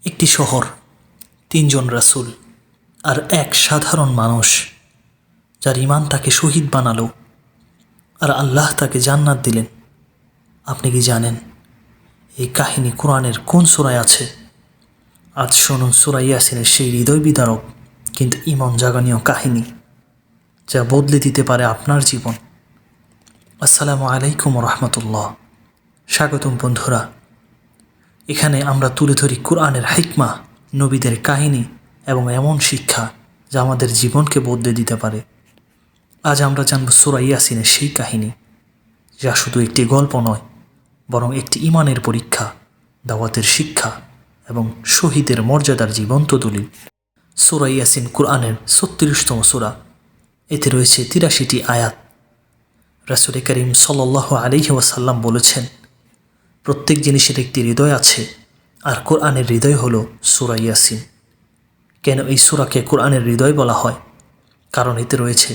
একটি শহর, ৩ জন রাসূল আর এক সাধারণ মানুষ যার ঈমান তাকে শহীদ বানালো আর আল্লাহ তাকে জান্নাত দিলেন। আপনি কি জানেন এই কাহিনী কোরআনের কোন সূরায় আছে? আজ শুনুন সূরা ইয়াসিনের সেই হৃদয় বিদারক কিন্তু ঈমান জাগানীয় কাহিনী, যা বদলে দিতে পারে আপনার জীবন। আসসালামু আলাইকুম রহমতুল্লাহ। স্বাগতম বন্ধুরা। এখানে আমরা তুলে ধরি কোরআনের হিকমা, নবীদের কাহিনী এবং এমন শিক্ষা যা আমাদের জীবনকে বদলে দিতে পারে। আজ আমরা জানব সূরা ইয়াসিনের সেই কাহিনী, যা শুধু একটি গল্প নয়, বরং একটি ঈমানের পরীক্ষা, দাওয়াতের শিক্ষা এবং শহীদের মর্যাদার জীবন্ত দলিল। সূরা ইয়াসিন কোরআনের ৩৬তম সূরা। এতে রয়েছে ৮৩টি আয়াত। রাসূল করিম সাল্লাল্লাহু আলাইহি ওয়াসাল্লাম বলেছেন, প্রত্যেক জিনিসের একটি হৃদয় আছে, আর কোরআনের হৃদয় হলো সূরা ইয়াসিন। কেন এই সূরাকে কোরআনের হৃদয় বলা হয়? কারণ এতে রয়েছে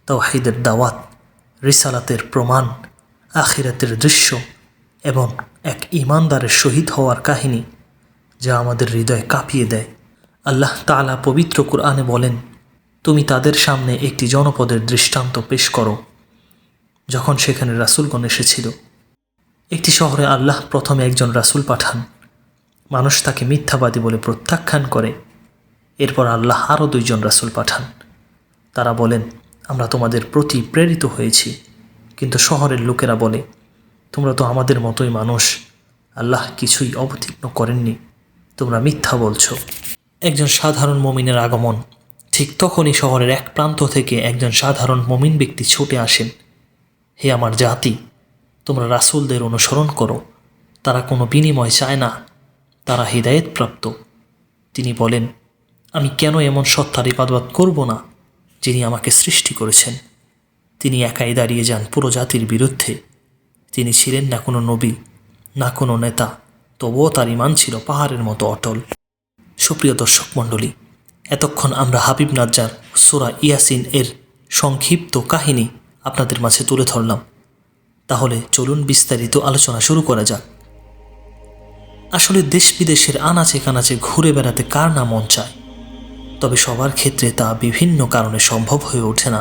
তাওহীদের দাওয়াত, রিসালাতের প্রমাণ, আখিরাতের দৃশ্য এবং এক ঈমানদারের শহীদ হওয়ার কাহিনী, যা আমাদের হৃদয় কাঁপিয়ে দেয়। আল্লাহ তাআলা পবিত্র কোরআনে বলেন, তুমি তাদের সামনে একটি জনপদের দৃষ্টান্ত পেশ করো যখন সেখানে রাসূলগণ এসেছিল। একটি শহরে আল্লাহ প্রথমে একজন রাসূল পাঠান। মানুষ তাকে মিথ্যাবাদী বলে প্রত্যাখ্যান করে। এরপর আল্লাহ আরও 2 জন রাসূল পাঠান। তারা বলেন, আমরা তোমাদের প্রতি প্রেরিত হয়েছি। কিন্তু শহরের লোকেরা বলে, তোমরা তো আমাদের মতোই মানুষ, আল্লাহ কিছুই অবতীর্ণ করেননি, তোমরা মিথ্যা বলছো। একজন সাধারণ মুমিনের আগমন। ঠিক তখনই শহরের এক প্রান্ত থেকে একজন সাধারণ মুমিন ব্যক্তি ছুটে আসেন। হে আমার জাতি, তোমরা রাসূলদের অনুসরণ করো। তারা কোনো বিনিময় চায় না, তারা হিদায়াতপ্রাপ্ত। তিনি বলেন, আমি কেন এমন সত্তার ইবাদত করব না যিনি আমাকে সৃষ্টি করেছেন। তিনি একাই দাঁড়িয়ে যান পুরো জাতির বিরুদ্ধে। তিনি ছিলেন না কোনো নবী, না কোনো নেতা, তবুও তার ঈমান ছিল পাহাড়ের মতো অটল। সুপ্রিয় দর্শক মণ্ডলী, এতক্ষণ আমরা হাবিব নাজ্জার সূরা ইয়াসিন এর সংক্ষিপ্ত কাহিনী আপনাদের মাঝে তুলে ধরলাম। তাহলে চলুন বিস্তারিত আলোচনা শুরু করা যাক। আসলে দেশ বিদেশের আনাচে কানাচে ঘুরে বেড়াতে কার না মন চায়, তবে সবার ক্ষেত্রে তা বিভিন্ন কারণে সম্ভব হয়ে ওঠে না।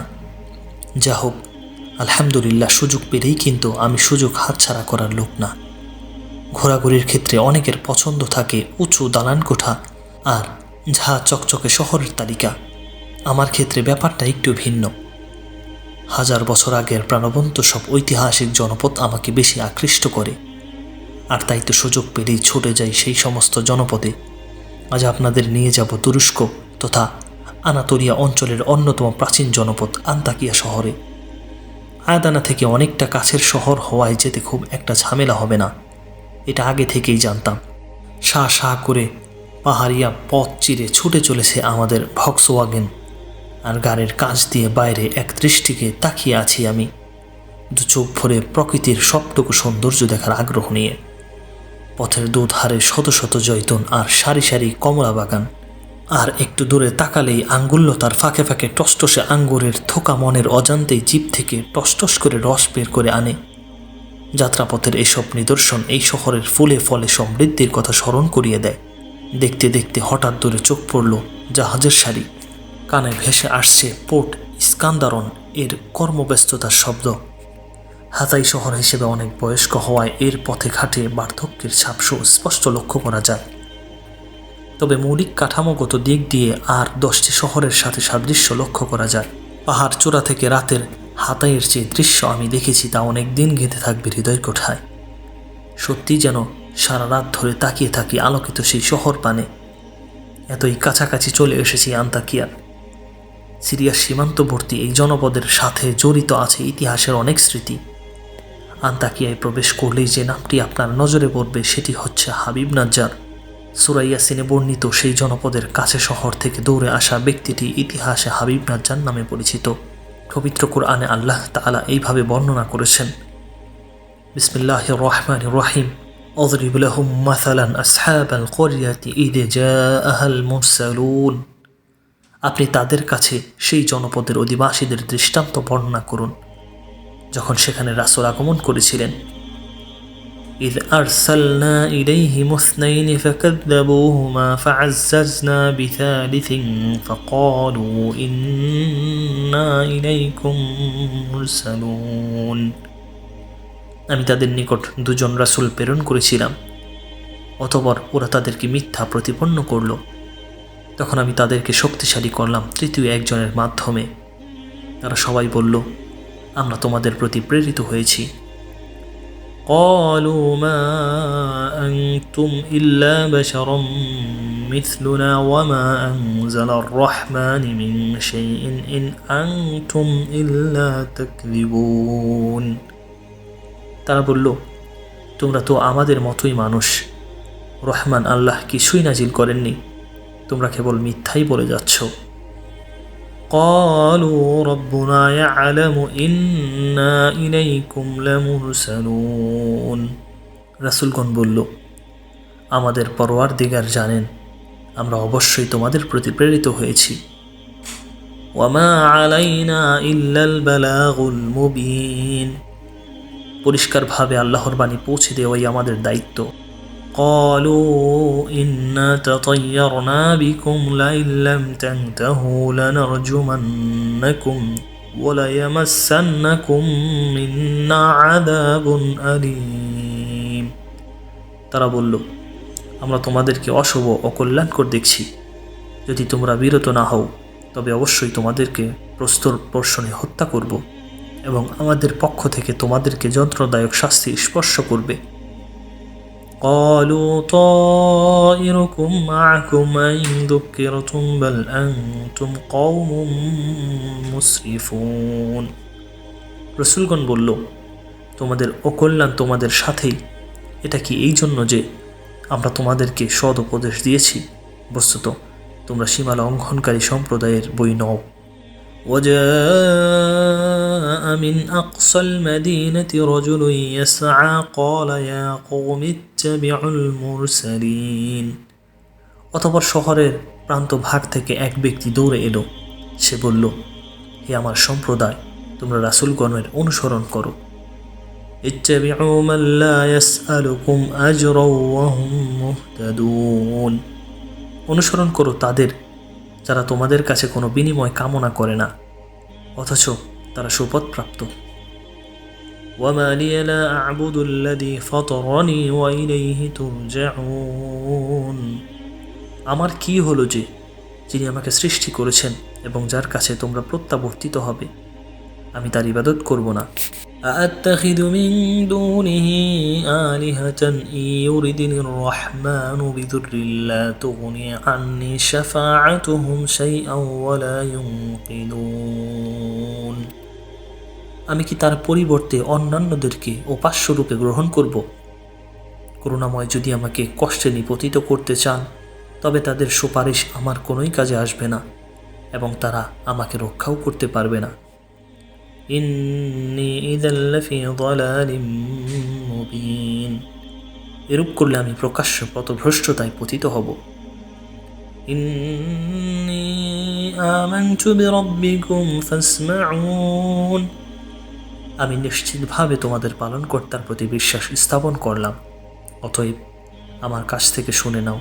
যা হোক, আলহামদুলিল্লাহ, সুযোগ পেলেই কিন্তু আমি সুযোগ হাতছাড়া করার লোক না। ঘোরাঘুরির ক্ষেত্রে অনেকের পছন্দ থাকে উঁচু দালান কোঠা আর ঝা চকচকে শহরের তালিকা। আমার ক্ষেত্রে ব্যাপারটা একটু ভিন্ন। 1000 বছর আগের প্রাণবন্ত সব ঐতিহাসিক জনপদ আমাকে বেশি আকৃষ্ট করে, আর তাই তো সুযোগ পেলেই ছুটে যাই সেই সমস্ত জনপদে। আজ আপনাদের নিয়ে যাব তুরস্ক তথা আনাতোলিয়া অঞ্চলের অন্যতম প্রাচীন জনপদ আন্তাকিয়া শহরে। আয়াদানা থেকে অনেকটা কাছের শহর হওয়ায় যেতে খুব একটা ঝামেলা হবে না, এটা আগে থেকেই জানতাম। শাঁ শাঁ করে পাহাড়িয়া পথ চিরে ছুটে চলেছে আমাদের ভক্সওয়াগেন, আর গাড়ির কাঁচ দিয়ে বাইরে এক দৃষ্টিকে তাকিয়ে আছি আমি, 2 চোখ ভরে প্রকৃতির সবটুকু সৌন্দর্য দেখার আগ্রহ নিয়ে। পথের দুধারে শত শত জৈতুন আর সারি সারি কমলা বাগান, আর একটু দূরে তাকালেই আঙ্গুল্যতার ফাঁকে ফাঁকে টসটসে আঙ্গুরের থোকা মনের অজান্তেই জিভ থেকে টসটস করে রস বের করে আনে। যাত্রাপথের এসব নিদর্শন এই শহরের ফুলে ফলে সমৃদ্ধির কথা স্মরণ করিয়ে দেয়। দেখতে দেখতে হঠাৎ দূরে চোখ পড়ল জাহাজের সারি। কানে ভেসে আসছে পোর্ট ইস্কান্দারন এর কর্মব্যস্ততার শব্দ। হাতাই শহর হিসেবে অনেক বয়স্ক হওয়ায় এর পথে ঘাটে বার্ধক্যের ছাপ স্পষ্ট লক্ষ্য করা যায়। তবে মৌলিক কাঠামোগত দিক দিয়ে আর 10টি শহরের সাথে সাদৃশ্য লক্ষ্য করা যায়। পাহাড় চূড়া থেকে রাতের হাতাইয়ের যে দৃশ্য আমি দেখেছি তা অনেক দিন গেঁথে থাকবে হৃদয় কোঠায়। সত্যি যেন সারা রাত ধরে তাকিয়ে থাকি আলোকিত সেই শহর পানে। এতই কাছাকাছি চলে এসেছি আন্তাকিয়ার। সিরিয়ার সীমান্তবর্তী এই জনপদের সাথে জড়িত আছে ইতিহাসের অনেক স্মৃতি। আন্তাকিয়ায় প্রবেশ করলেই যে নামটি আপনার নজরে পড়বে সেটি হচ্ছে হাবিব নাজ্জার। সূরা ইয়াসিনে বর্ণিত সেই জনপদের কাছে শহর থেকে দৌড়ে আসা ব্যক্তিটি ইতিহাসে হাবিব নাজ্জার নামে পরিচিত। পবিত্র কোরআনে আল্লাহ তাআলা এইভাবে বর্ণনা করেছেন, বিসমিল্লাহির রহমানির রহিম, অযরিব লাহুম মাসালান আসহাবাল ক্বরিয়াতি ইয জাআহাল মুরসালুন। আপনি তাদের কাছে সেই জনপদের অধিবাসীদের দৃষ্টান্ত বর্ণনা করুন যখন সেখানে রাসূল আগমন করেছিলেন। إذ أرسلنا إليهم اثنين فكذبوهما فعززنا بثالث فقالوا إنا إليكم مرسلون। আমি তাদের নিকট দুজন রাসূল প্রেরণ করেছিলাম, অতঃপর ওরা তাদেরকে মিথ্যা প্রতিপন্ন করল। তখন আমি তাদেরকে শক্তিশালী করলাম তৃতীয় একজনের মাধ্যমে। তারা সবাই বলল, আমরা তোমাদের প্রতি প্রেরিত হয়েছি। قالوا ما أنتم إلا بشر مثلنا وما أنزل الرحمن من شيء إن أنتم إلا تكذبون। তারা বলল, তোমরা তো আমাদের মতোই মানুষ, রহমান আল্লাহ কিছুই নাজিল করেননি, তোমরা কেবল মিথ্যাই বলে যাচ্ছ। قالوا ربنا يعلم إنا إليكم لمرسلون। রাসূলগণ বলল, আমাদের পরওয়ারদিগার জানেন আমরা অবশ্যই তোমাদের প্রতি প্রেরিত হয়েছি। وما علينا إلا البلاغ المبين। পরিষ্কারভাবে আল্লাহর বাণী পৌঁছে দেওয়াই আমাদের দায়িত্ব। قالوا إنا تطيرنا بكم لئن لم تنتهوا لنرجمنكم وليمسنكم منا عذاب أليم। তারা বলল, আমরা তোমাদেরকে অশুভ ও কল্যাণকর দেখছি, যদি তোমরা বিরত না হও তবে অবশ্যই তোমাদেরকে প্রস্তরবর্ষণে হত্যা করব এবং আমাদের পক্ষ থেকে তোমাদেরকে যন্ত্রদায়ক শাস্তি স্পর্শ করবে। قالوا طائركم معكم أئن ذكرتم بل أنتم قوم مسرفون। রাসূলগণ বলল, তোমাদের অকল্যাণ তোমাদের সাথেই, এটা কি এই জন্য যে আমরা তোমাদেরকে সদ উপদেশ দিয়েছি? বস্তুত তোমরা সীমা লঙ্ঘনকারী সম্প্রদায়ের বই নও। وجاء من أقصى المدينة رجل يسعى قال يا قوم اتبعوا المرسلين। অতঃপর শহরের প্রান্ত ভাগ থেকে এক ব্যক্তি দৌড়ে এলো। সে বলল, হে আমার সম্প্রদায়, তোমরা রাসূলগণের অনুসরণ করো। اتبعوا من لا يسألكم أجرا وهم مهتدون। অনুসরণ করো তাদের যারা তোমাদের কাছে কোনো বিনিময় কামনা করে না, অথচ তারা সুপথপ্রাপ্ত। وما لي لا أعبد الذي فطرني وإليه ترجعون। আমার কি হলো যে যিনি আমাকে সৃষ্টি করেছেন এবং যার কাছে তোমরা প্রত্যাবর্তিত হবে, আমি তার ইবাদত করব না। أأتخذ من دونه آلهة إن يردني الرحمن بضر لا تغني عني شفاعتهم شيئا ولا ينقذون। আমি কি তার পরিবর্তে অন্যান্যদেরকে উপাস্যরূপে গ্রহণ করব? করুণাময় যদি আমাকে কষ্টে নিপতিত করতে চান তবে তাদের সুপারিশ আমার কোনোই কাজে আসবে না এবং তারা আমাকে রক্ষাও করতে পারবে না। ইন্নী ইযাল লাফি যালালিম মুবিন। এরূপ করলে আমি প্রকাশ্য পথভ্রষ্টতায় পতিত হব। ইন্নী আমানতু বিরাব্বিকুম ফাসমাউন। আমি নিশ্চিতভাবে তোমাদের পালনকর্তার প্রতি বিশ্বাস স্থাপন করলাম, অতএব আমার কাছ থেকে শুনে নাও।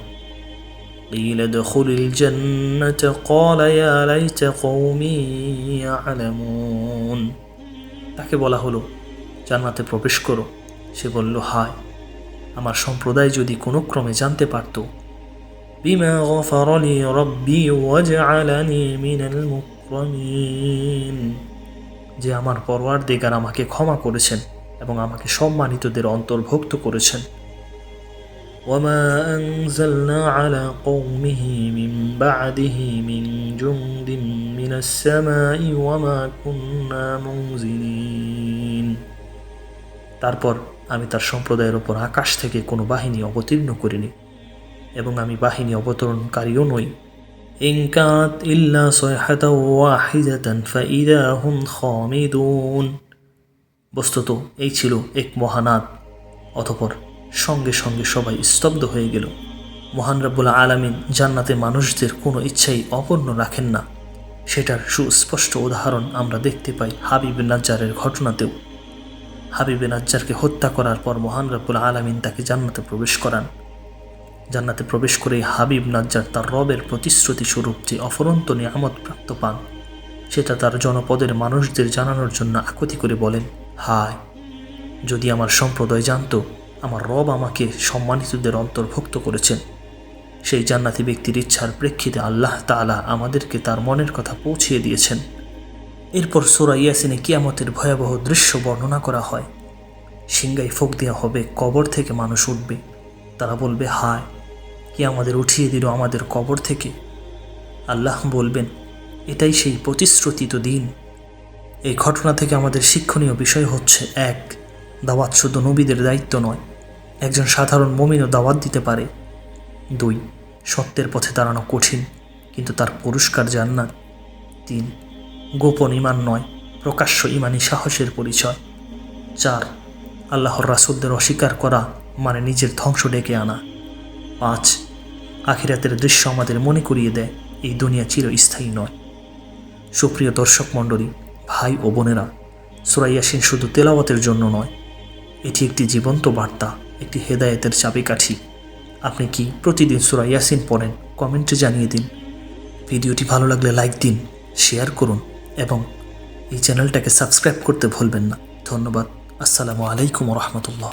قيل ادخل الجنة قال يا ليت قومي يعلمون। তাকে বলা হলো, জান্নাতে প্রবেশ করো। সে বলল, হায়, আমার সম্প্রদায় যদি কোনো ক্রমে জানতে পারত। বিমা গফারা লি রাব্বি ওয়াজআলানি মিনাল মুকরামিন। যে আমার পরওয়ারদিগার আমাকে ক্ষমা করেছেন এবং আমাকে সম্মানিতদের অন্তর্ভুক্ত করেছেন। وما أنزلنا على قومه من بعده من جند من السماء وما كنا منزلين। তারপর আমি তার সম্প্রদায়ের উপর আকাশ থেকে কোনো বাহিনী অবতীর্ণ করিনি এবং আমি বাহিনী অবতরণকারীও নই। إن كانت إلا صيحة واحدة فإذا هم خامدون। বস্তুত এই ছিল এক মহানাদ, অতঃপর সঙ্গে সঙ্গে সবাই স্তব্ধ হয়ে গেল। মহান রব্বুল আলামিন জান্নাতে মানুষদের কোনো ইচ্ছাই অপূর্ণ রাখেন না, সেটার সুস্পষ্ট উদাহরণ আমরা দেখতে পাই হাবিব নাজ্জারের ঘটনাতেও। হাবিবে নাজ্জারকে হত্যা করার পর মহান রব্বুল আলামিন তাকে জান্নাতে প্রবেশ করান। জান্নাতে প্রবেশ করে হাবিব নাজ্জার তার রবের প্রতিশ্রুতি স্বরূপ যে অফরন্ত নিয়ামত প্রাপ্ত পান, সেটা তার জনপদের মানুষদের জানানোর জন্য আকুতি করে বলেন, হায়, যদি আমার সম্প্রদায় জানত আমার রব আমাকে সম্মানিতদের অন্তর্ভুক্ত করেছেন। সেই জান্নাতি ব্যক্তির ইচ্ছার প্রেক্ষিতে আল্লাহ তাআলা আমাদেরকে তার মনের কথা পৌঁছিয়ে দিয়েছেন। এরপর সূরা ইয়াসিনে কিয়ামতের ভয়াবহ দৃশ্য বর্ণনা করা হয়। সিংগায় ফোঁক দেওয়া হবে, কবর থেকে মানুষ উঠবে। তারা বলবে, হায়, কে আমাদের উঠিয়ে দিল আমাদের কবর থেকে? আল্লাহ বলবেন, এটাই সেই প্রতিশ্রুতিত দিন। এই ঘটনা থেকে আমাদের শিক্ষণীয় বিষয় হচ্ছে, 1. দাওয়াত শুধু নবীদের দায়িত্ব নয়, একজন সাধারণ মুমিনও দাওয়াত দিতে পারে। 2. সত্যের পথে দাঁড়ানো কঠিন, কিন্তু তার পুরস্কার জান্নাত। 3. গোপন ঈমান নয়, প্রকাশ্য ঈমানি সাহসের পরিচয়। 4. আল্লাহর রাসূলদের অস্বীকার করা মানে নিজের ধ্বংস ডেকে আনা। 5. আখিরাতের দৃশ্য আমাদের মনে করিয়ে দেয় এই দুনিয়া চিরস্থায়ী নয়। সুপ্রিয় দর্শক মণ্ডলী, ভাই ও বোনেরা, সূরা ইয়াসিন শুধু তেলাওয়াতের জন্য নয়, এটি একটি জীবন্ত বার্তা, একটি হেদায়েতের চাবিকাঠি। আপনি কি প্রতিদিন সূরা ইয়াসিন পড়েন? কমেন্টে জানিয়ে দিন। ভিডিওটি ভালো লাগলে লাইক দিন, শেয়ার করুন এবং এই চ্যানেলটাকে সাবস্ক্রাইব করতে ভুলবেন না। ধন্যবাদ। আসসালামু আলাইকুম ওয়া রাহমাতুল্লাহ।